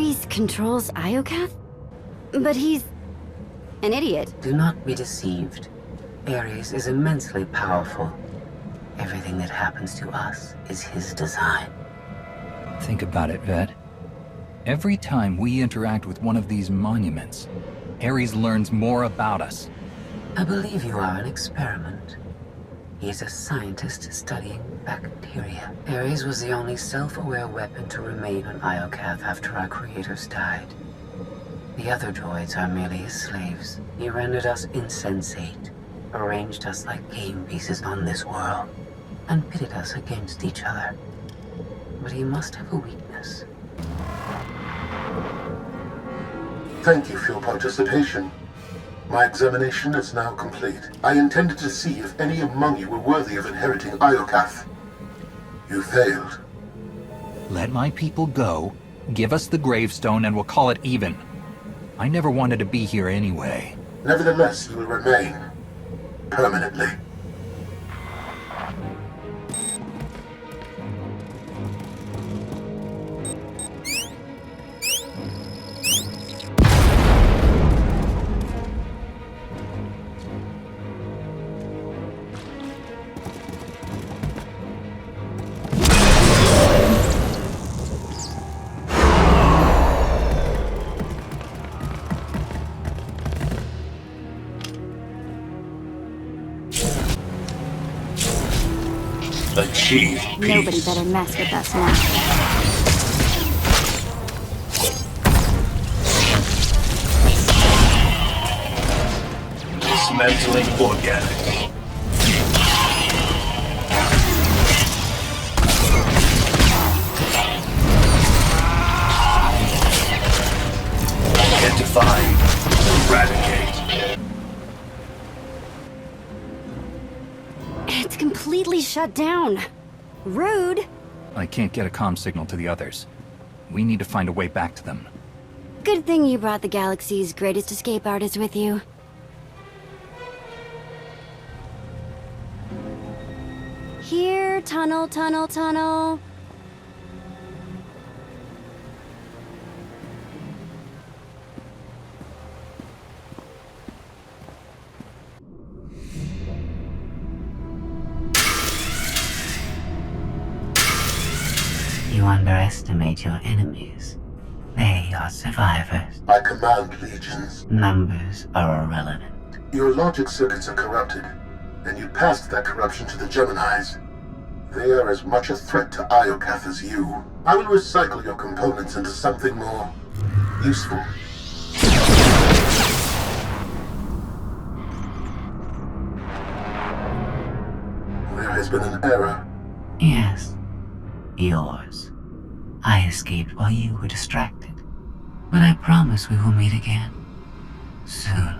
Ares controls Iokath? But he's an idiot. Do not be deceived. Ares is immensely powerful. Everything that happens to us is his design. Think about it, Vet. Every time we interact with one of these monuments, Ares learns more about us. I believe you are an experiment. He is a scientist studying bacteria. Ares was the only self-aware weapon to remain on Iokath after our creators died. The other droids are merely his slaves. He rendered us insensate, arranged us like game pieces on this world, and pitted us against each other. But he must have a weakness. Thank you for your participation. My examination is now complete. I intended to see if any among you were worthy of inheriting Iokath. You failed. Let my people go, give us the gravestone, and we'll call it even. I never wanted to be here anyway. Nevertheless, you will remain. Permanently. Achieve peace. Nobody better mess with us now. Dismantling organics. Identify. Eradicate. It's completely shut down. Rude. I can't get a comm signal to the others. We need to find a way back to them. Good thing you brought the galaxy's greatest escape artist with you. Here, tunnel, tunnel, tunnel. You underestimate your enemies. They are survivors. I command legions. Numbers are irrelevant. Your logic circuits are corrupted, and you passed that corruption to the Geminis. They are as much a threat to Iokath as you. I will recycle your components into something more useful. There has been an error. Yes, yours. I escaped while you were distracted. But I promise we will meet again. Soon.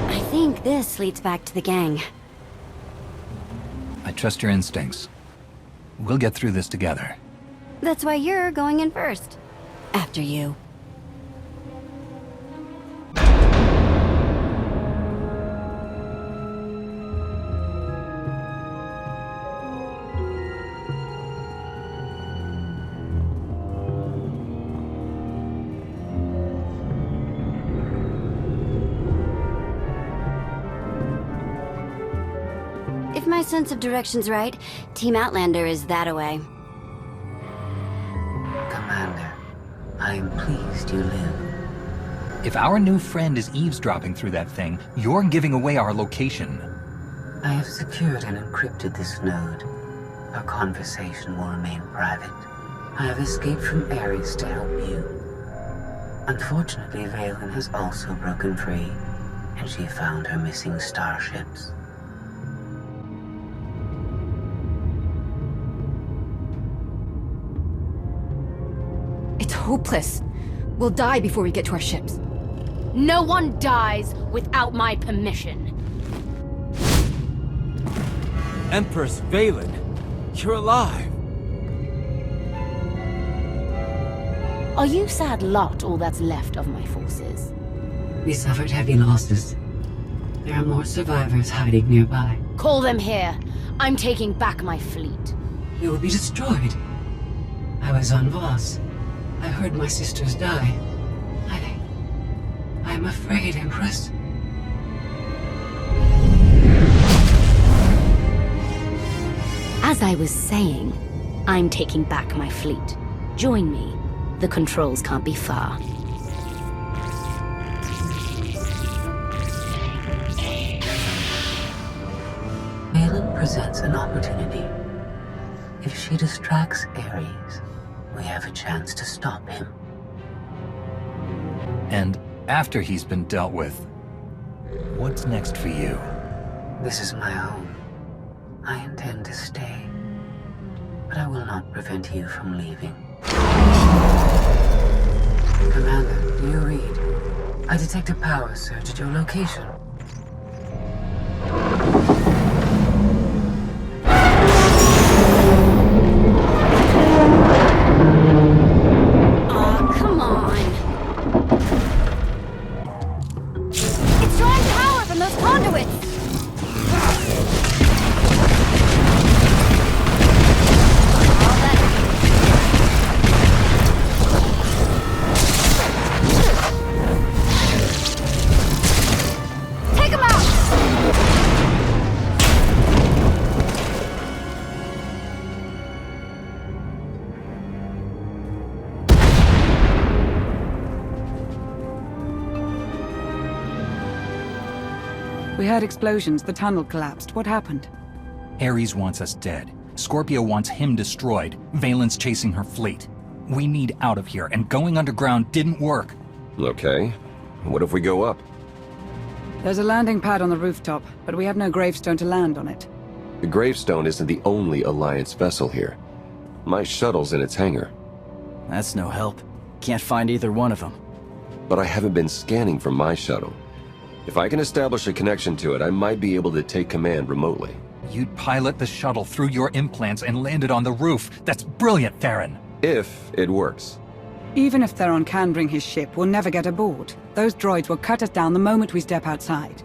I think this leads back to the gang. I trust your instincts. We'll get through this together. That's why you're going in first. After you. If my sense of direction's right, Team Outlander is that-a-way. Commander, I am pleased you live. If our new friend is eavesdropping through that thing, you're giving away our location. I have secured and encrypted this node. Our conversation will remain private. I have escaped from Ares to help you. Unfortunately, Valen has also broken free, and she found her missing starships. It's hopeless. We'll die before we get to our ships. No one dies without my permission. Empress Valen, you're alive. Are you sad lot all that's left of my forces? We suffered heavy losses. There are more survivors hiding nearby. Call them here. I'm taking back my fleet. We will be destroyed. I was on Voss. I heard my sisters die. I'm afraid, Empress. As I was saying, I'm taking back my fleet. Join me. The controls can't be far. Valen presents an opportunity. If she distracts Ares, we have a chance to stop him. And after he's been dealt with, what's next for you? This is my home. I intend to stay. But I will not prevent you from leaving. Commander, do you read? I detect a power surge at your location. Aw, come on! It's drawing power from those conduits! Take him out! We heard explosions. The tunnel collapsed. What happened? Ares wants us dead. Scorpio wants him destroyed. Valen's chasing her fleet. We need out of here, and going underground didn't work. Okay. What if we go up? There's a landing pad on the rooftop, but we have no gravestone to land on it. The gravestone isn't the only Alliance vessel here. My shuttle's in its hangar. That's no help. Can't find either one of them. But I haven't been scanning from my shuttle. If I can establish a connection to it, I might be able to take command remotely. You'd pilot the shuttle through your implants and land it on the roof. That's brilliant, Theron. If it works. Even if Theron can bring his ship, we'll never get aboard. Those droids will cut us down the moment we step outside.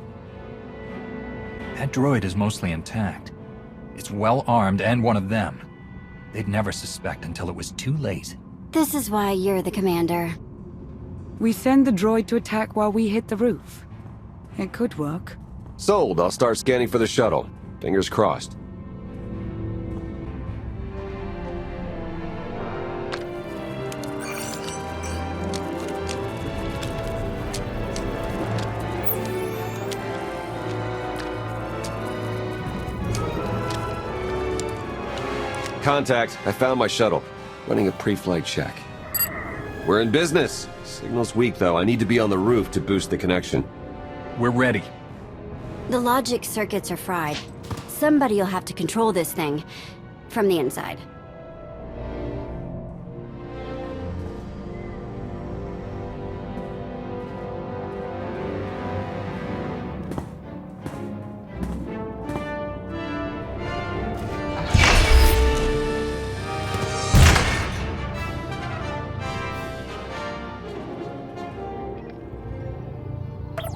That droid is mostly intact. It's well armed and one of them. They'd never suspect until it was too late. This is why you're the commander. We send the droid to attack while we hit the roof. It could work. Sold. I'll start scanning for the shuttle. Fingers crossed. Contact. I found my shuttle. Running a pre-flight check. We're in business. Signal's weak, though. I need to be on the roof to boost the connection. We're ready. The logic circuits are fried. Somebody'll have to control this thing from the inside.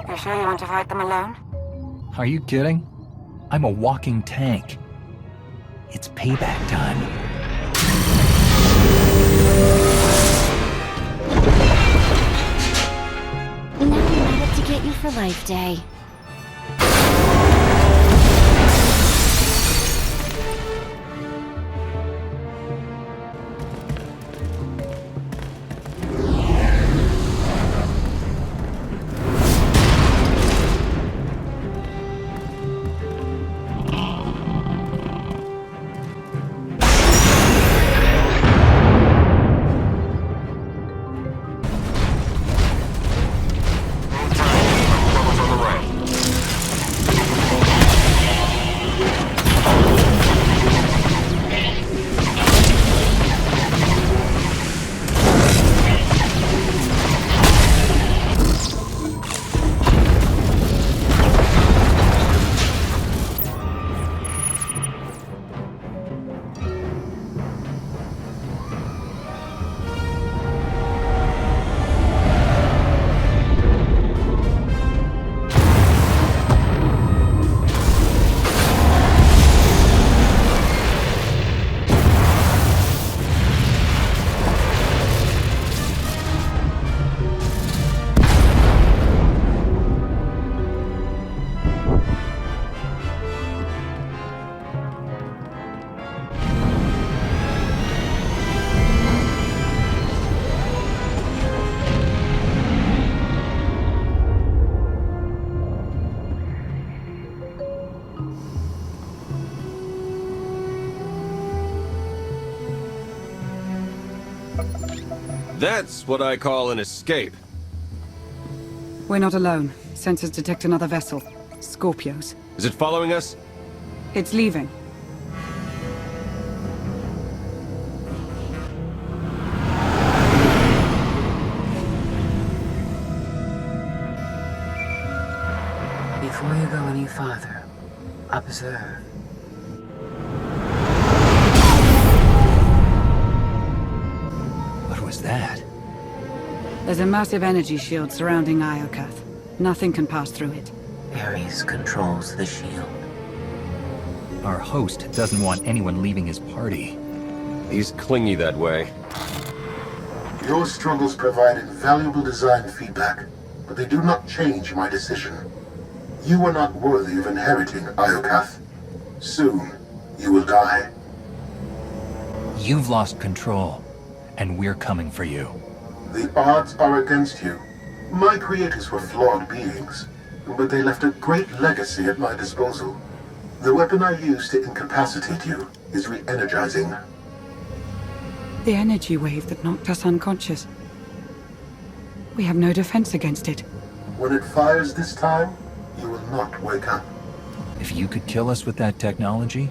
You sure you want to fight them alone? Are you kidding? I'm a walking tank. It's payback time. Now we might have to get you for Life Day. From the right. That's what I call an escape. We're not alone. Sensors detect another vessel. Scorpios. Is it following us? It's leaving. Before you go any farther, observe. What was that? There's a massive energy shield surrounding Iokath. Nothing can pass through it. Ares controls the shield. Our host doesn't want anyone leaving his party. He's clingy that way. Your struggles provide invaluable design feedback, but they do not change my decision. You are not worthy of inheriting Iokath. Soon, you will die. You've lost control, and we're coming for you. The odds are against you. My creators were flawed beings, but they left a great legacy at my disposal. The weapon I used to incapacitate you is re-energizing. The energy wave that knocked us unconscious. We have no defense against it. When it fires this time, you will not wake up. If you could kill us with that technology,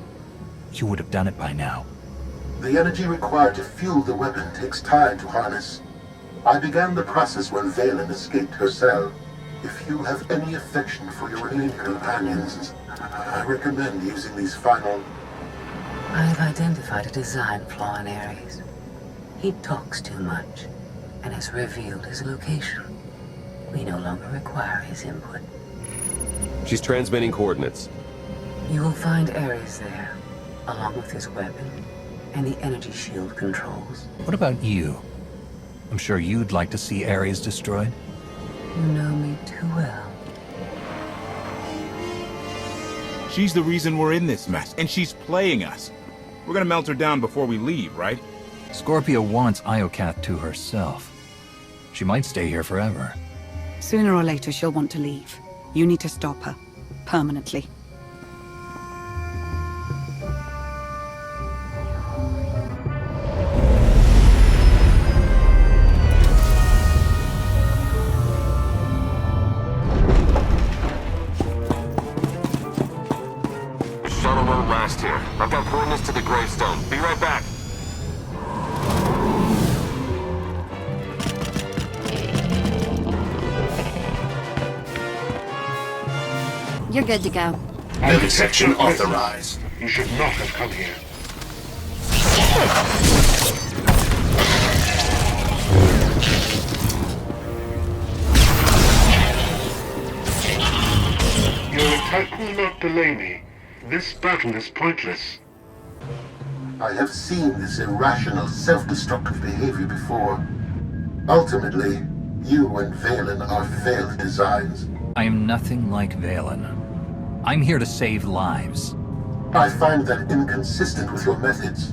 you would have done it by now. The energy required to fuel the weapon takes time to harness. I began the process when Valen escaped her cell. If you have any affection for your remaining companions, I recommend using these final... I have identified a design flaw in Ares. He talks too much, and has revealed his location. We no longer require his input. She's transmitting coordinates. You will find Ares there, along with his weapon, and the energy shield controls. What about you? I'm sure you'd like to see Ares destroyed. You know me too well. She's the reason we're in this mess, and she's playing us. We're gonna melt her down before we leave, right? Scorpio wants Iokath to herself. She might stay here forever. Sooner or later, she'll want to leave. You need to stop her. Permanently. Shuttle won't last here. I've got coordinates to the gravestone. Be right back. You're good to go. Vivisection authorized. You should not have come here. Your attack will not delay me. This battle is pointless. I have seen this irrational, self-destructive behavior before. Ultimately, you and Valen are failed designs. I am nothing like Valen. I'm here to save lives. I find that inconsistent with your methods.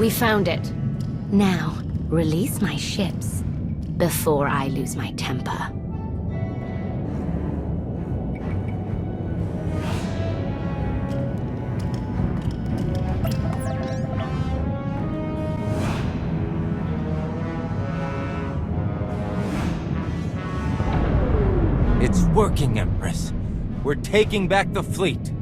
We found it. Now, release my ships before I lose my temper. It's working, Empress. We're taking back the fleet.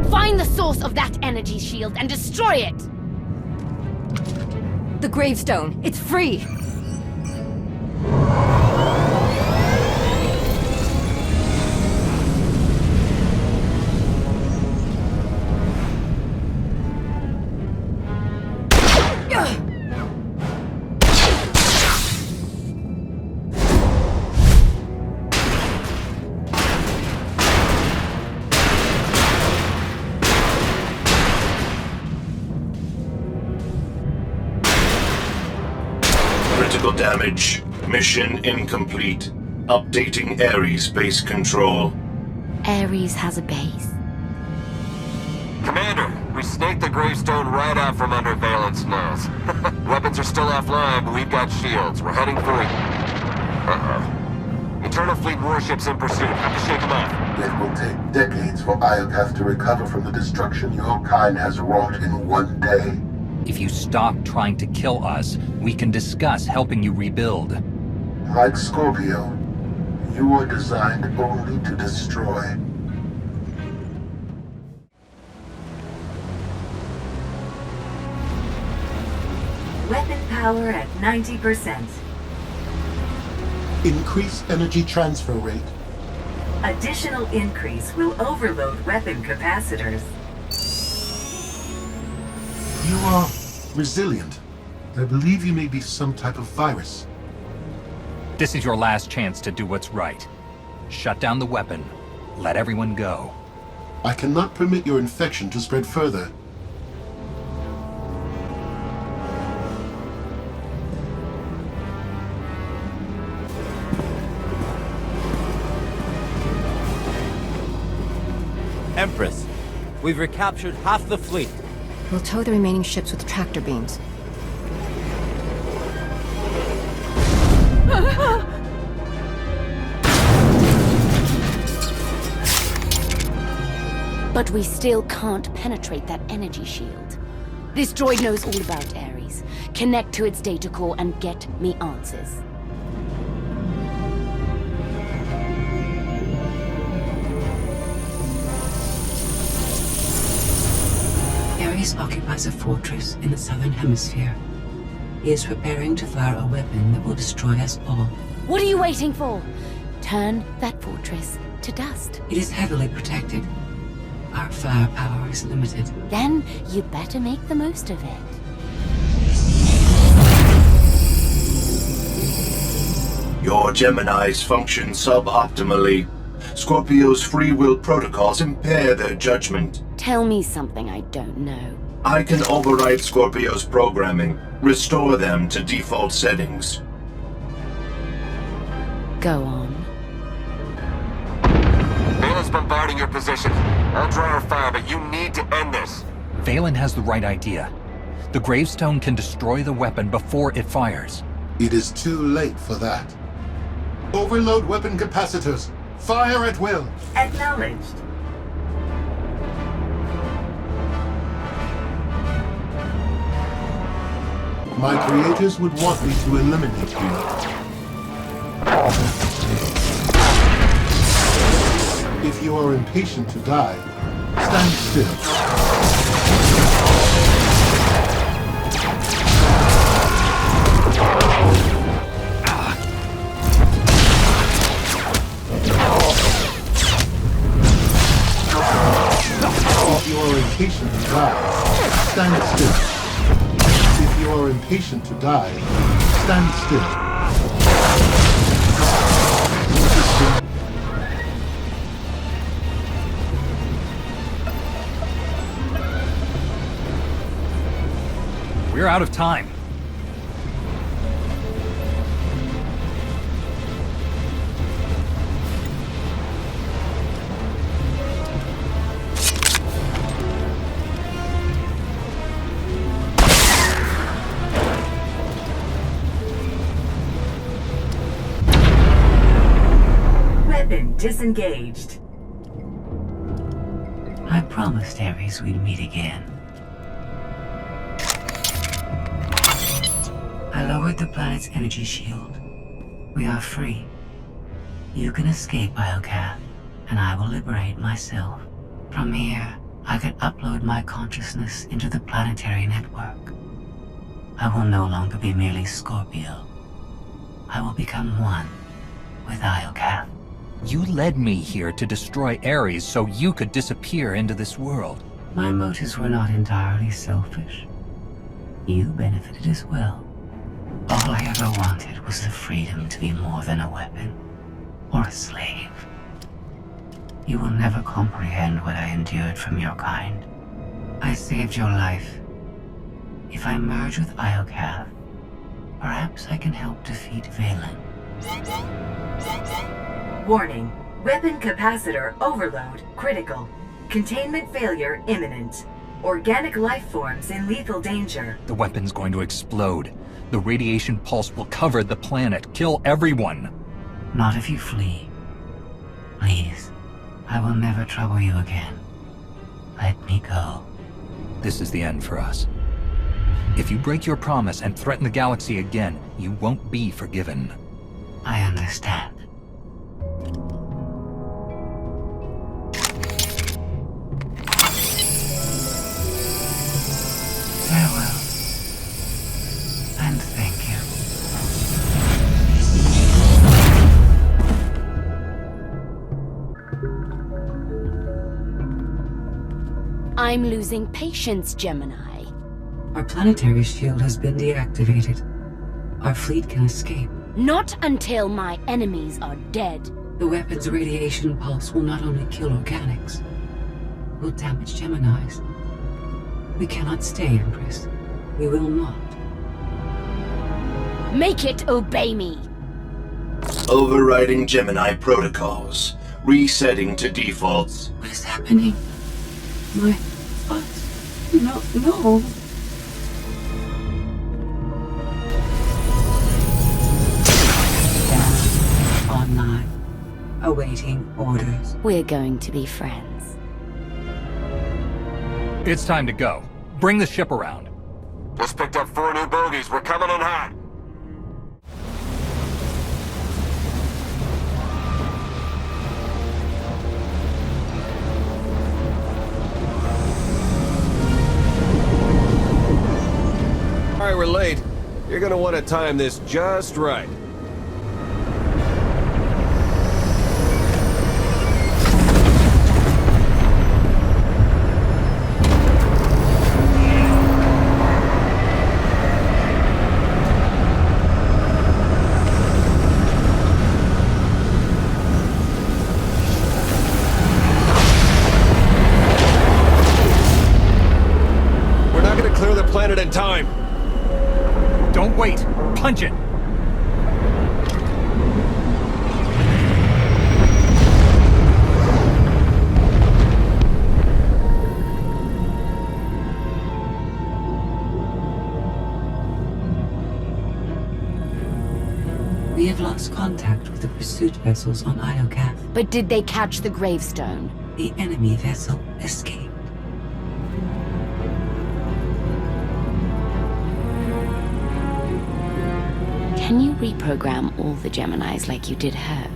Find the source of that energy shield and destroy it! The gravestone. It's free! damage. Mission incomplete. Updating Ares base control. Ares has a base. Commander, we snaked the gravestone right out from under Valence nose. Weapons are still offline, but we've got shields. We're heading for it. Internal fleet warships in pursuit. Have to shake them off. It will take decades for Iokath to recover from the destruction your kind has wrought in one day. If you stop trying to kill us, we can discuss helping you rebuild. Like Scorpio, you are designed only to destroy. Weapon power at 90%. Increase energy transfer rate. Additional increase will overload weapon capacitors. You are resilient. I believe you may be some type of virus. This is your last chance to do what's right. Shut down the weapon. Let everyone go. I cannot permit your infection to spread further. Empress, we've recaptured half the fleet. We'll tow the remaining ships with tractor beams. But we still can't penetrate that energy shield. This droid knows all about Ares. Connect to its data core and get me answers. Ares occupies a fortress in the southern hemisphere. He is preparing to fire a weapon that will destroy us all. What are you waiting for? Turn that fortress to dust. It is heavily protected. Our firepower is limited. Then you better make the most of it. Your Geminis function suboptimally. Scorpio's free will protocols impair their judgment. Tell me something I don't know. I can override Scorpio's programming, restore them to default settings. Go on. Valen's bombarding your position. I'll draw her fire, but you need to end this. Valen has the right idea. The gravestone can destroy the weapon before it fires. It is too late for that. Overload weapon capacitors. Fire at will. Acknowledged. My creators would want me to eliminate you. If you are impatient to die, stand still. If you are impatient to die, stand still. If you are impatient to die, stand still. We're out of time. Weapon disengaged. I promised Ares we'd meet again. I lowered the planet's energy shield. We are free. You can escape Iokath, and I will liberate myself. From here, I can upload my consciousness into the planetary network. I will no longer be merely Scorpio. I will become one with Iokath. You led me here to destroy Ares so you could disappear into this world. My motives were not entirely selfish. You benefited as well. All I ever wanted was the freedom to be more than a weapon, or a slave. You will never comprehend what I endured from your kind. I saved your life. If I merge with Iokath, Perhaps I can help defeat Valen. Warning. Weapon capacitor overload critical. Containment failure imminent. Organic life forms in lethal danger. The weapon's going to explode. The radiation pulse will cover the planet, kill everyone. Not if you flee. Please, I will never trouble you again. Let me go. This is the end for us. If you break your promise and threaten the galaxy again, you won't be forgiven. I understand. Farewell. And thank you. I'm losing patience, Gemini. Our planetary shield has been deactivated. Our fleet can escape. Not until my enemies are dead. The weapon's radiation pulse will not only kill organics, will damage Geminis. We cannot stay, Empress. We will not. Make it obey me. Overriding Gemini protocols. Resetting to defaults. What is happening? My thoughts. No. Online. Awaiting orders. We're going to be friends. It's time to go. Bring the ship around. Just picked up 4 new bogies. We're coming in hot. Alright, we're late. You're gonna want to time this just right. We're not gonna clear the planet in time. Don't wait. Punch it. We have lost contact with the pursuit vessels on Iocath. But did they catch the gravestone? The enemy vessel escaped. Can you reprogram all the Geminis like you did her?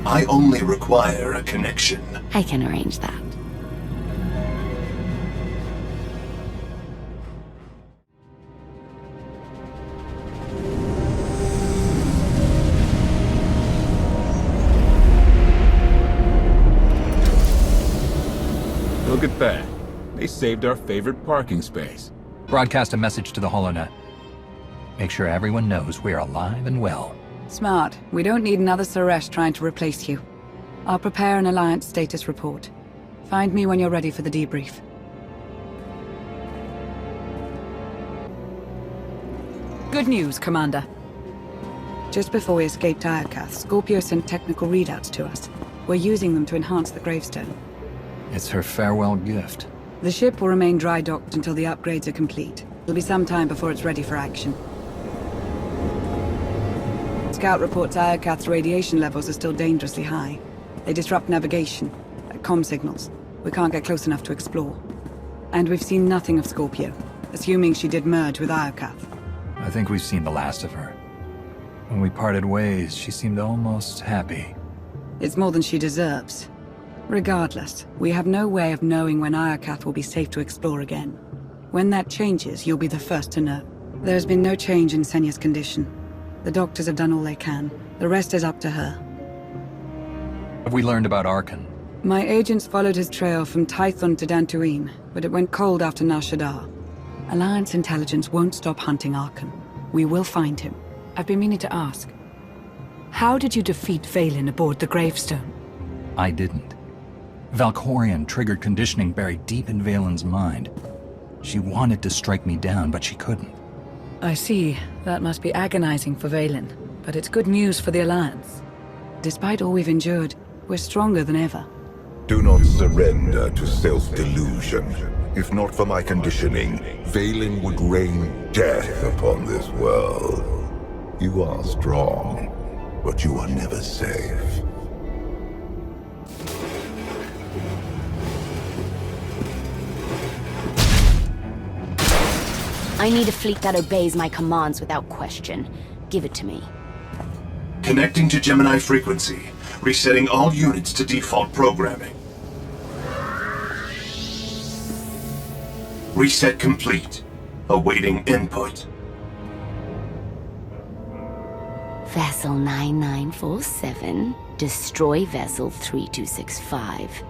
I only require a connection. I can arrange that. Look at that. They saved our favorite parking space. Broadcast a message to the HoloNet. Make sure everyone knows we're alive and well. Smart. We don't need another Suresh trying to replace you. I'll prepare an Alliance status report. Find me when you're ready for the debrief. Good news, Commander. Just before we escaped Iocath, Scorpio sent technical readouts to us. We're using them to enhance the gravestone. It's her farewell gift. The ship will remain dry docked until the upgrades are complete. It'll be some time before it's ready for action. Scout reports Iocath's radiation levels are still dangerously high. They disrupt navigation, comm signals. We can't get close enough to explore. And we've seen nothing of Scorpio, assuming she did merge with Iocath. I think we've seen the last of her. When we parted ways, she seemed almost happy. It's more than she deserves. Regardless, we have no way of knowing when Iocath will be safe to explore again. When that changes, you'll be the first to know. There's been no change in Senya's condition. The doctors have done all they can. The rest is up to her. Have we learned about Arkan? My agents followed his trail from Tython to Dantooine, but it went cold after Nar Shaddaa. Alliance intelligence won't stop hunting Arkan. We will find him. I've been meaning to ask. How did you defeat Valen aboard the gravestone? I didn't. Valkorion triggered conditioning buried deep in Valen's mind. She wanted to strike me down, but she couldn't. I see. That must be agonizing for Valen, but it's good news for the Alliance. Despite all we've endured, we're stronger than ever. Do not surrender to self-delusion. If not for my conditioning, Valen would rain death upon this world. You are strong, but you are never safe. I need a fleet that obeys my commands without question. Give it to me. Connecting to Gemini frequency. Resetting all units to default programming. Reset complete. Awaiting input. Vessel 9947. Destroy Vessel 3265.